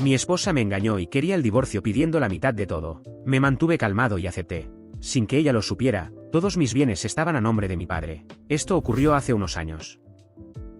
Mi esposa me engañó y quería el divorcio pidiendo la mitad de todo. Me mantuve calmado y acepté. Sin que ella lo supiera, todos mis bienes estaban a nombre de mi padre. Esto ocurrió hace unos años.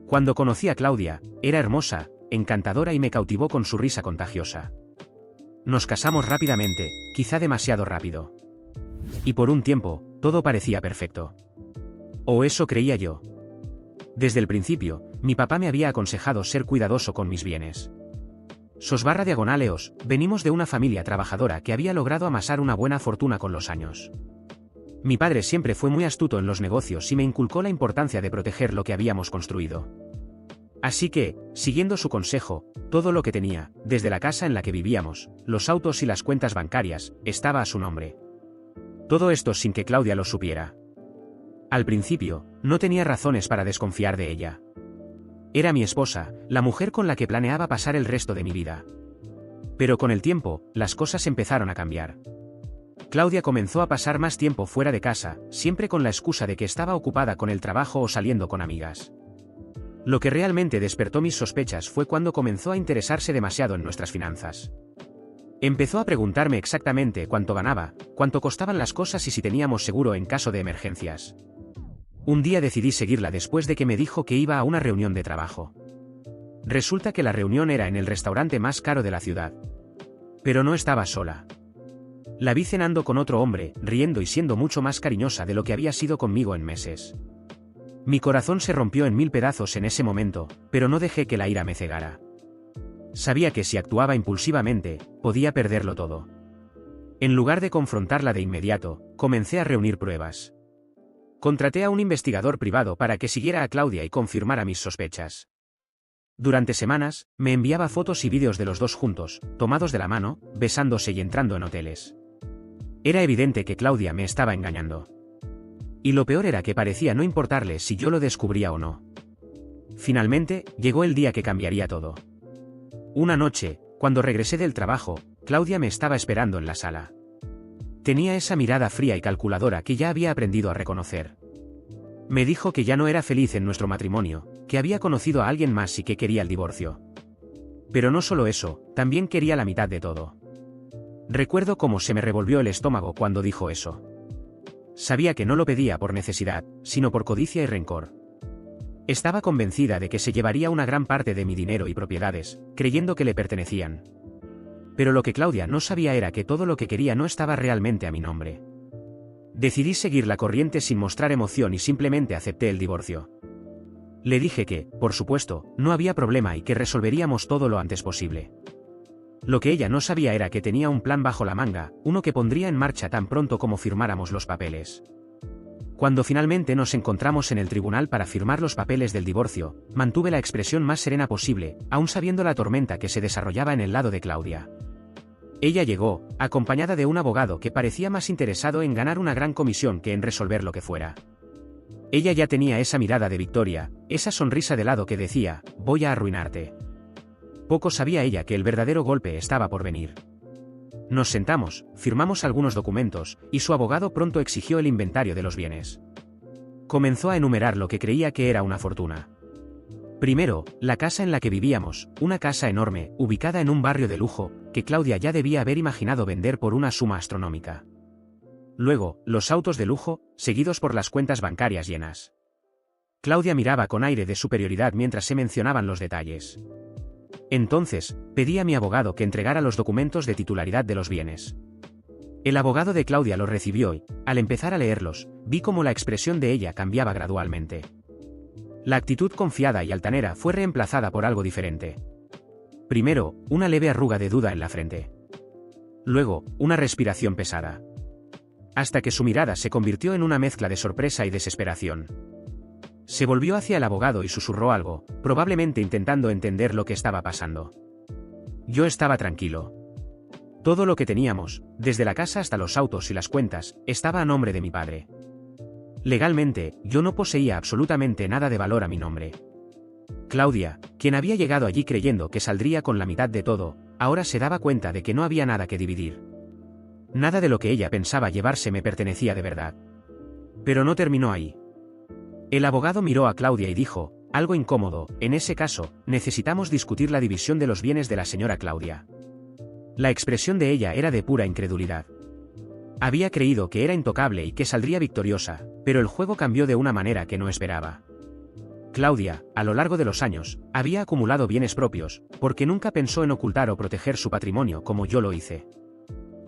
Cuando conocí a Claudia, era hermosa, encantadora y me cautivó con su risa contagiosa. Nos casamos rápidamente, quizá demasiado rápido. Y por un tiempo, todo parecía perfecto. O eso creía yo. Desde el principio, mi papá me había aconsejado ser cuidadoso con mis bienes. /EOS, venimos de una familia trabajadora que había logrado amasar una buena fortuna con los años. Mi padre siempre fue muy astuto en los negocios y me inculcó la importancia de proteger lo que habíamos construido. Así que, siguiendo su consejo, todo lo que tenía, desde la casa en la que vivíamos, los autos y las cuentas bancarias, estaba a su nombre. Todo esto sin que Claudia lo supiera. Al principio, no tenía razones para desconfiar de ella. Era mi esposa, la mujer con la que planeaba pasar el resto de mi vida. Pero con el tiempo, las cosas empezaron a cambiar. Claudia comenzó a pasar más tiempo fuera de casa, siempre con la excusa de que estaba ocupada con el trabajo o saliendo con amigas. Lo que realmente despertó mis sospechas fue cuando comenzó a interesarse demasiado en nuestras finanzas. Empezó a preguntarme exactamente cuánto ganaba, cuánto costaban las cosas y si teníamos seguro en caso de emergencias. Un día decidí seguirla después de que me dijo que iba a una reunión de trabajo. Resulta que la reunión era en el restaurante más caro de la ciudad. Pero no estaba sola. La vi cenando con otro hombre, riendo y siendo mucho más cariñosa de lo que había sido conmigo en meses. Mi corazón se rompió en 1000 pedazos en ese momento, pero no dejé que la ira me cegara. Sabía que si actuaba impulsivamente, podía perderlo todo. En lugar de confrontarla de inmediato, comencé a reunir pruebas. Contraté a un investigador privado para que siguiera a Claudia y confirmara mis sospechas. Durante semanas, me enviaba fotos y vídeos de los dos juntos, tomados de la mano, besándose y entrando en hoteles. Era evidente que Claudia me estaba engañando. Y lo peor era que parecía no importarle si yo lo descubría o no. Finalmente, llegó el día que cambiaría todo. Una noche, cuando regresé del trabajo, Claudia me estaba esperando en la sala. Tenía esa mirada fría y calculadora que ya había aprendido a reconocer. Me dijo que ya no era feliz en nuestro matrimonio, que había conocido a alguien más y que quería el divorcio. Pero no solo eso, también quería la mitad de todo. Recuerdo cómo se me revolvió el estómago cuando dijo eso. Sabía que no lo pedía por necesidad, sino por codicia y rencor. Estaba convencida de que se llevaría una gran parte de mi dinero y propiedades, creyendo que le pertenecían. Pero lo que Claudia no sabía era que todo lo que quería no estaba realmente a mi nombre. Decidí seguir la corriente sin mostrar emoción y simplemente acepté el divorcio. Le dije que, por supuesto, no había problema y que resolveríamos todo lo antes posible. Lo que ella no sabía era que tenía un plan bajo la manga, uno que pondría en marcha tan pronto como firmáramos los papeles. Cuando finalmente nos encontramos en el tribunal para firmar los papeles del divorcio, mantuve la expresión más serena posible, aún sabiendo la tormenta que se desarrollaba en el lado de Claudia. Ella llegó, acompañada de un abogado que parecía más interesado en ganar una gran comisión que en resolver lo que fuera. Ella ya tenía esa mirada de victoria, esa sonrisa de lado que decía, voy a arruinarte. Poco sabía ella que el verdadero golpe estaba por venir. Nos sentamos, firmamos algunos documentos, y su abogado pronto exigió el inventario de los bienes. Comenzó a enumerar lo que creía que era una fortuna. Primero, la casa en la que vivíamos, una casa enorme, ubicada en un barrio de lujo, que Claudia ya debía haber imaginado vender por una suma astronómica. Luego, los autos de lujo, seguidos por las cuentas bancarias llenas. Claudia miraba con aire de superioridad mientras se mencionaban los detalles. Entonces, pedí a mi abogado que entregara los documentos de titularidad de los bienes. El abogado de Claudia los recibió y, al empezar a leerlos, vi cómo la expresión de ella cambiaba gradualmente. La actitud confiada y altanera fue reemplazada por algo diferente. Primero, una leve arruga de duda en la frente. Luego, una respiración pesada. Hasta que su mirada se convirtió en una mezcla de sorpresa y desesperación. Se volvió hacia el abogado y susurró algo, probablemente intentando entender lo que estaba pasando. Yo estaba tranquilo. Todo lo que teníamos, desde la casa hasta los autos y las cuentas, estaba a nombre de mi padre. Legalmente, yo no poseía absolutamente nada de valor a mi nombre. Claudia, quien había llegado allí creyendo que saldría con la mitad de todo, ahora se daba cuenta de que no había nada que dividir. Nada de lo que ella pensaba llevarse me pertenecía de verdad. Pero no terminó ahí. El abogado miró a Claudia y dijo, Algo incómodo. En ese caso, necesitamos discutir la división de los bienes de la señora Claudia. La expresión de ella era de pura incredulidad. Había creído que era intocable y que saldría victoriosa, pero el juego cambió de una manera que no esperaba. Claudia, a lo largo de los años, había acumulado bienes propios, porque nunca pensó en ocultar o proteger su patrimonio como yo lo hice.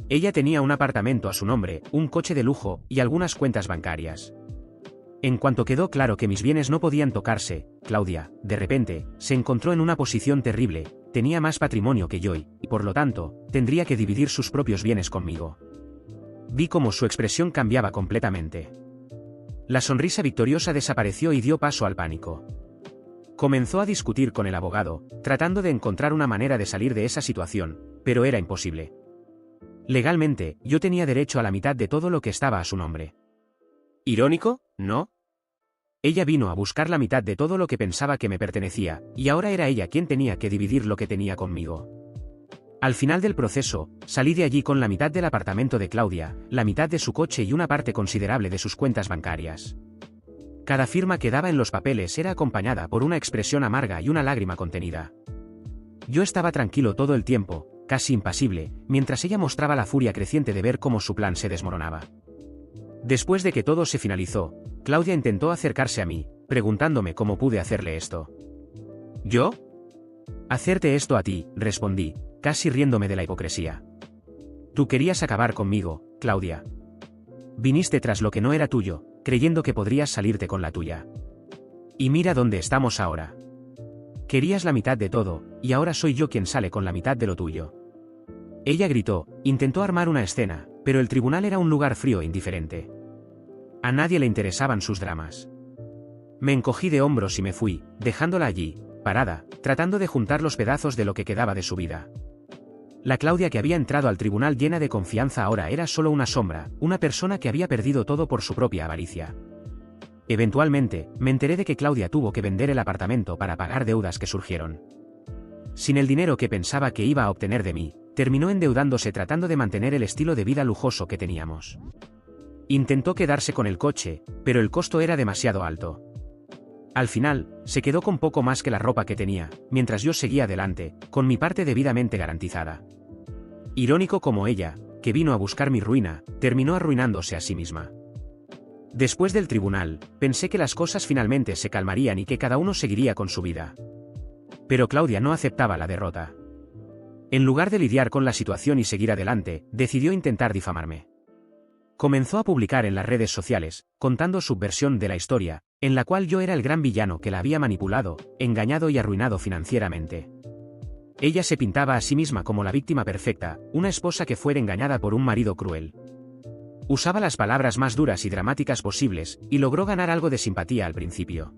Ella tenía un apartamento a su nombre, un coche de lujo y algunas cuentas bancarias. En cuanto quedó claro que mis bienes no podían tocarse, Claudia, de repente, se encontró en una posición terrible, tenía más patrimonio que yo y, por lo tanto, tendría que dividir sus propios bienes conmigo. Vi cómo su expresión cambiaba completamente. La sonrisa victoriosa desapareció y dio paso al pánico. Comenzó a discutir con el abogado, tratando de encontrar una manera de salir de esa situación, pero era imposible. Legalmente, yo tenía derecho a la mitad de todo lo que estaba a su nombre. ¿Irónico, no? Ella vino a buscar la mitad de todo lo que pensaba que me pertenecía, y ahora era ella quien tenía que dividir lo que tenía conmigo. Al final del proceso, salí de allí con la mitad del apartamento de Claudia, la mitad de su coche y una parte considerable de sus cuentas bancarias. Cada firma que daba en los papeles era acompañada por una expresión amarga y una lágrima contenida. Yo estaba tranquilo todo el tiempo, casi impasible, mientras ella mostraba la furia creciente de ver cómo su plan se desmoronaba. Después de que todo se finalizó, Claudia intentó acercarse a mí, preguntándome cómo pude hacerle esto. ¿Yo? Hacerte esto a ti, respondí, casi riéndome de la hipocresía. Tú querías acabar conmigo, Claudia. Viniste tras lo que no era tuyo, creyendo que podrías salirte con la tuya. Y mira dónde estamos ahora. Querías la mitad de todo, y ahora soy yo quien sale con la mitad de lo tuyo. Ella gritó, intentó armar una escena, pero el tribunal era un lugar frío e indiferente. A nadie le interesaban sus dramas. Me encogí de hombros y me fui, dejándola allí, parada, tratando de juntar los pedazos de lo que quedaba de su vida. La Claudia que había entrado al tribunal llena de confianza ahora era solo una sombra, una persona que había perdido todo por su propia avaricia. Eventualmente, me enteré de que Claudia tuvo que vender el apartamento para pagar deudas que surgieron. Sin el dinero que pensaba que iba a obtener de mí, terminó endeudándose tratando de mantener el estilo de vida lujoso que teníamos. Intentó quedarse con el coche, pero el costo era demasiado alto. Al final, se quedó con poco más que la ropa que tenía, mientras yo seguía adelante, con mi parte debidamente garantizada. Irónico como ella, que vino a buscar mi ruina, terminó arruinándose a sí misma. Después del tribunal, pensé que las cosas finalmente se calmarían y que cada uno seguiría con su vida. Pero Claudia no aceptaba la derrota. En lugar de lidiar con la situación y seguir adelante, decidió intentar difamarme. Comenzó a publicar en las redes sociales, contando su versión de la historia, en la cual yo era el gran villano que la había manipulado, engañado y arruinado financieramente. Ella se pintaba a sí misma como la víctima perfecta, una esposa que fuera engañada por un marido cruel. Usaba las palabras más duras y dramáticas posibles, y logró ganar algo de simpatía al principio.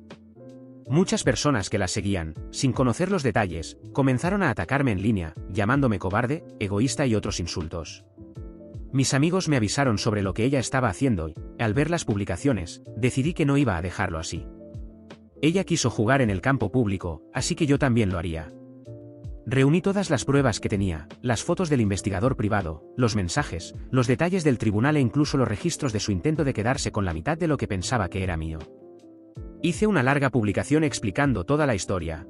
Muchas personas que la seguían, sin conocer los detalles, comenzaron a atacarme en línea, llamándome cobarde, egoísta y otros insultos. Mis amigos me avisaron sobre lo que ella estaba haciendo y, al ver las publicaciones, decidí que no iba a dejarlo así. Ella quiso jugar en el campo público, así que yo también lo haría. Reuní todas las pruebas que tenía, las fotos del investigador privado, los mensajes, los detalles del tribunal e incluso los registros de su intento de quedarse con la mitad de lo que pensaba que era mío. Hice una larga publicación explicando toda la historia.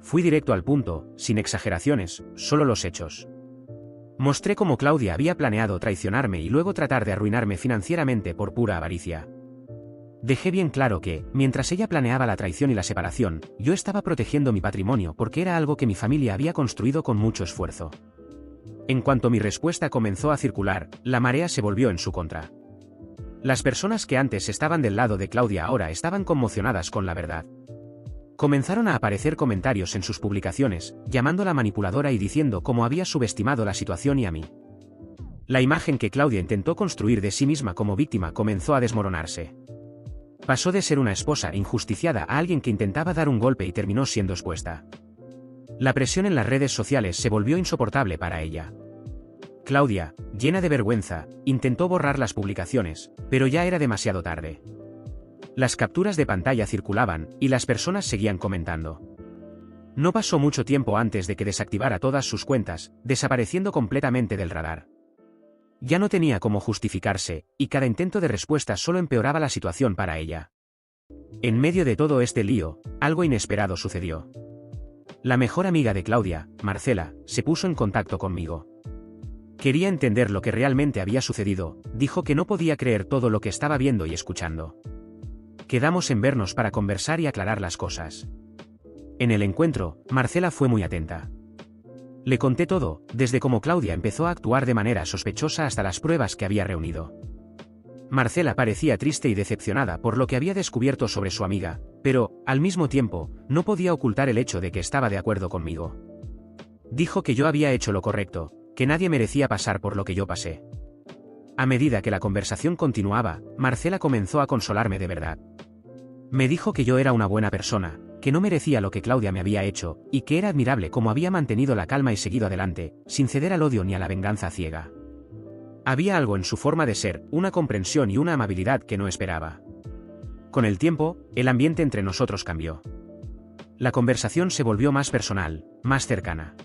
Fui directo al punto, sin exageraciones, solo los hechos. Mostré cómo Claudia había planeado traicionarme y luego tratar de arruinarme financieramente por pura avaricia. Dejé bien claro que, mientras ella planeaba la traición y la separación, yo estaba protegiendo mi patrimonio porque era algo que mi familia había construido con mucho esfuerzo. En cuanto mi respuesta comenzó a circular, la marea se volvió en su contra. Las personas que antes estaban del lado de Claudia ahora estaban conmocionadas con la verdad. Comenzaron a aparecer comentarios en sus publicaciones, llamándola manipuladora y diciendo cómo había subestimado la situación y a mí. La imagen que Claudia intentó construir de sí misma como víctima comenzó a desmoronarse. Pasó de ser una esposa injusticiada a alguien que intentaba dar un golpe y terminó siendo expuesta. La presión en las redes sociales se volvió insoportable para ella. Claudia, llena de vergüenza, intentó borrar las publicaciones, pero ya era demasiado tarde. Las capturas de pantalla circulaban, y las personas seguían comentando. No pasó mucho tiempo antes de que desactivara todas sus cuentas, desapareciendo completamente del radar. Ya no tenía cómo justificarse, y cada intento de respuesta solo empeoraba la situación para ella. En medio de todo este lío, algo inesperado sucedió. La mejor amiga de Claudia, Marcela, se puso en contacto conmigo. Quería entender lo que realmente había sucedido, dijo que no podía creer todo lo que estaba viendo y escuchando. Quedamos en vernos para conversar y aclarar las cosas. En el encuentro, Marcela fue muy atenta. Le conté todo, desde cómo Claudia empezó a actuar de manera sospechosa hasta las pruebas que había reunido. Marcela parecía triste y decepcionada por lo que había descubierto sobre su amiga, pero, al mismo tiempo, no podía ocultar el hecho de que estaba de acuerdo conmigo. Dijo que yo había hecho lo correcto, que nadie merecía pasar por lo que yo pasé. A medida que la conversación continuaba, Marcela comenzó a consolarme de verdad. Me dijo que yo era una buena persona, que no merecía lo que Claudia me había hecho, y que era admirable cómo había mantenido la calma y seguido adelante, sin ceder al odio ni a la venganza ciega. Había algo en su forma de ser, una comprensión y una amabilidad que no esperaba. Con el tiempo, el ambiente entre nosotros cambió. La conversación se volvió más personal, más cercana.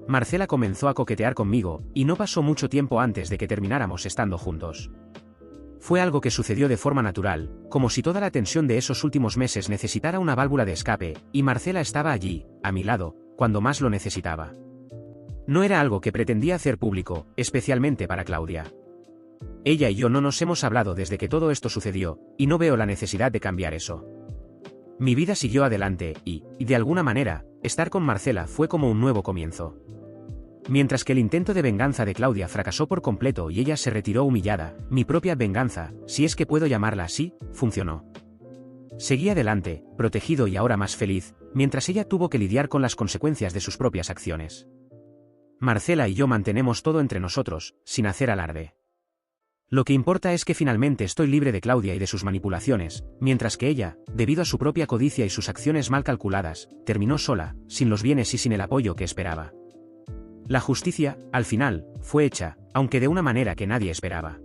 Marcela comenzó a coquetear conmigo, y no pasó mucho tiempo antes de que termináramos estando juntos. Fue algo que sucedió de forma natural, como si toda la tensión de esos últimos meses necesitara una válvula de escape, y Marcela estaba allí, a mi lado, cuando más lo necesitaba. No era algo que pretendía hacer público, especialmente para Claudia. Ella y yo no nos hemos hablado desde que todo esto sucedió, y no veo la necesidad de cambiar eso. Mi vida siguió adelante y, de alguna manera, estar con Marcela fue como un nuevo comienzo. Mientras que el intento de venganza de Claudia fracasó por completo y ella se retiró humillada, mi propia venganza, si es que puedo llamarla así, funcionó. Seguí adelante, protegido y ahora más feliz, mientras ella tuvo que lidiar con las consecuencias de sus propias acciones. Marcela y yo mantenemos todo entre nosotros, sin hacer alarde. Lo que importa es que finalmente estoy libre de Claudia y de sus manipulaciones, mientras que ella, debido a su propia codicia y sus acciones mal calculadas, terminó sola, sin los bienes y sin el apoyo que esperaba. La justicia, al final, fue hecha, aunque de una manera que nadie esperaba.